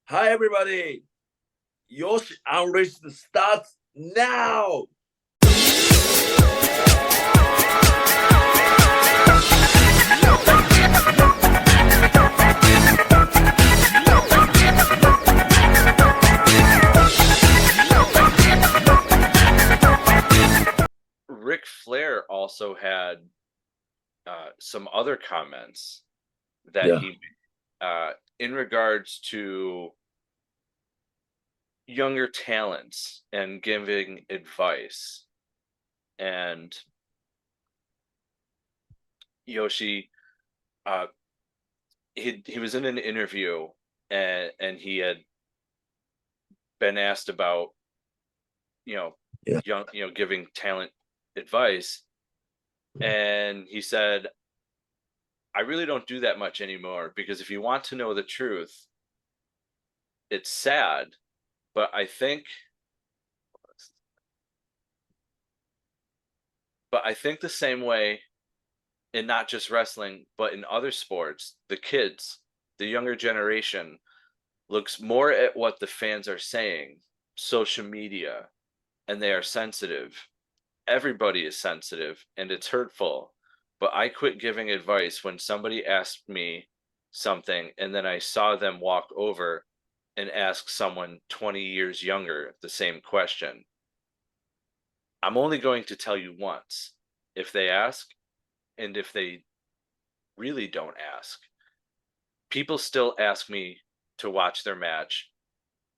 Hi, everybody. Yoshi Unleashed starts now. Ric Flair also had some other comments that Yeah. he in regards to younger talents and giving advice. And Yoshi, uh, he was in an interview and he had been asked about Yeah. giving talent advice, and he said, I really don't do that much anymore because if you want to know the truth, it's sad, but I think the same way in not just wrestling, but in other sports, the kids, the younger generation looks more at what the fans are saying, social media, and they are sensitive. Everybody is sensitive and it's hurtful. But I quit giving advice when somebody asked me something and then I saw them walk over and ask someone 20 years younger the same question. I'm only going to tell you once. If they ask, and if they really don't ask, people still ask me to watch their match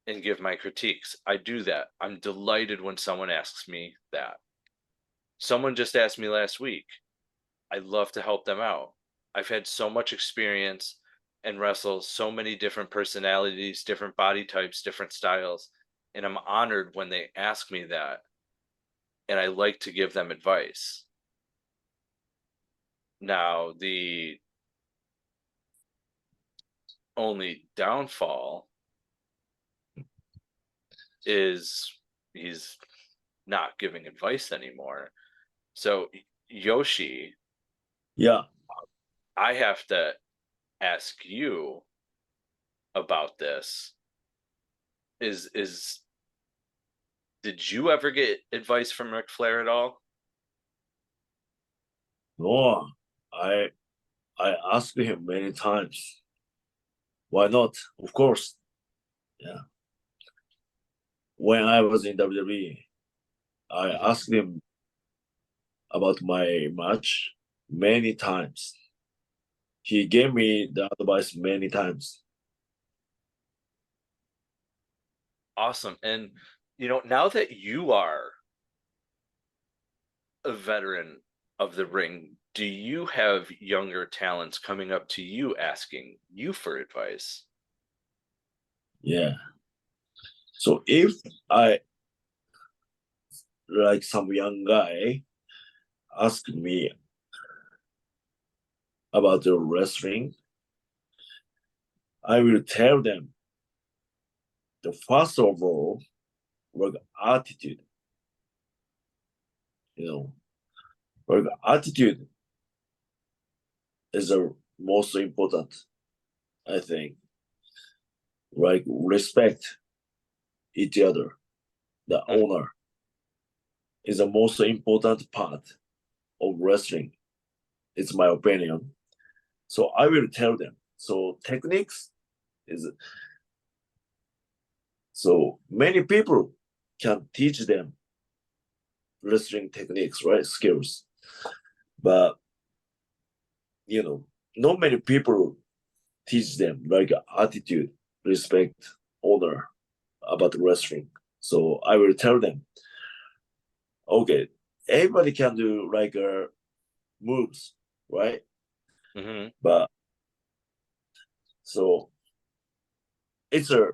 and give my critiques. I do that. I'm delighted when someone asks me that. Someone just asked me last week. I love to help them out. I've had so much experience and wrestle so many different personalities, different body types, different styles, and I'm honored when they ask me that, and I like to give them advice. Now, the only downfall is he's not giving advice anymore. So, Yoshi, Yeah. I have to ask you about this. Is did you ever get advice from Ric Flair at all? No, I I asked him many times. Why not? Of course. Yeah. When I was in WWE, I Mm-hmm. asked him about my match many times. He gave me the advice many times. Awesome. And now that you are a veteran of the ring, do you have younger talents coming up to you asking you for advice? Yeah. So if I like some young guy ask me about the wrestling, I will tell them the first of all work attitude. You know, work attitude is the most important, I think. Like respect each other. The Mm. owner is the most important part of wrestling. It's my opinion. So I will tell them. So techniques is so many people can teach them wrestling techniques, right? Skills. But not many people teach them like attitude, respect, honor about wrestling. So I will tell them, okay, everybody can do like moves, right? Mm-hmm. But so it's a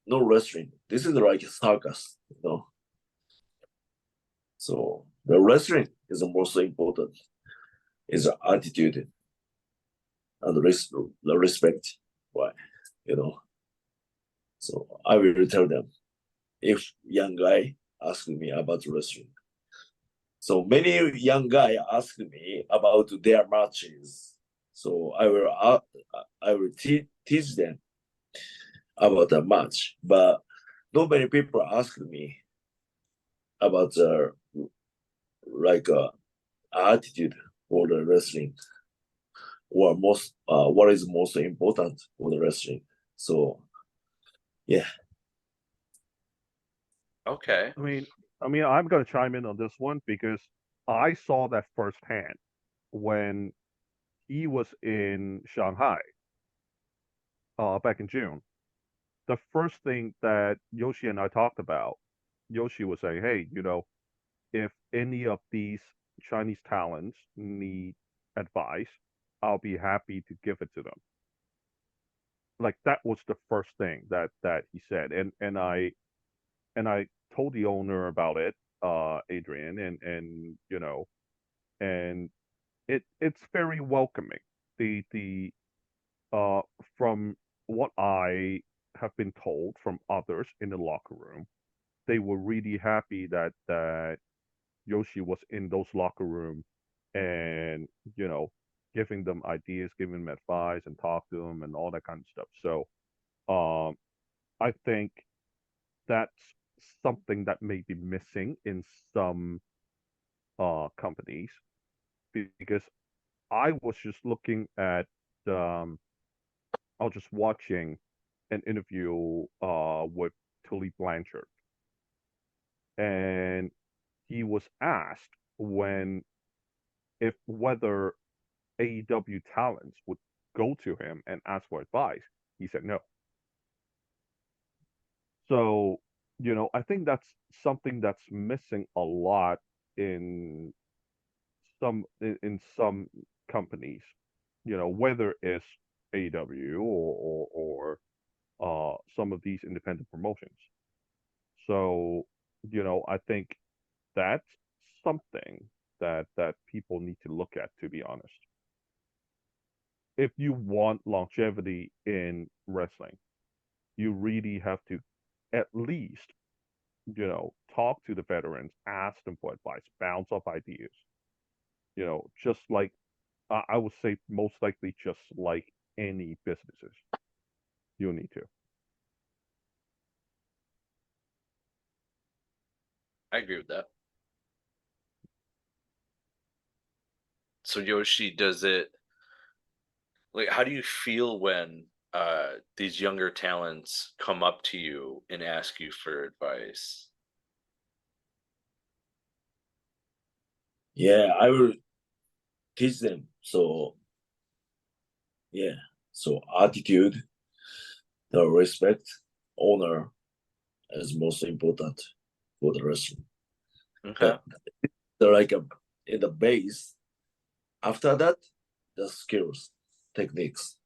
no wrestling. This is like a circus. So the wrestling is the most important. Is the attitude and the respect. Why? You know. So I will tell them if young guy ask me about wrestling. So many young guy ask me about their matches. So I will teach them about the match, but not many people asked me about the like attitude for the wrestling, or what is most important for the wrestling. So yeah, Okay. I'm going to chime in on this one because I saw that firsthand when he was in Shanghai back in June. The first thing that Yoshi and I talked about, Yoshi was saying, "Hey, if any of these Chinese talents need advice, I'll be happy to give it to them." Like that was the first thing that he said, and I told the owner about it, Adrian, and it's very welcoming. The uh from what I have been told from others in the locker room, they were really happy that Yoshi was in those locker room and giving them ideas, giving them advice, and talk to them and all that kind of stuff. So um, I think that's something that may be missing in some companies because I was just looking at um, I was just watching an interview with Tully Blanchard, and he was asked when if whether AEW talents would go to him and ask for advice. He said no. So, I think that's something that's missing a lot in in some companies, whether it's AEW or some of these independent promotions. So, I think that's something that people need to look at, to be honest. If you want longevity in wrestling, you really have to at least, talk to the veterans, ask them for advice, bounce off ideas. Just like I would say, most likely, just like any businesses, you need to. I agree with that. So Yoshi, does it like how do you feel when these younger talents come up to you and ask you for advice? yeah, I will teach them. So yeah, so attitude, the respect, honor is most important for the wrestling. Okay. That they're like in the base. After that, the skills, techniques,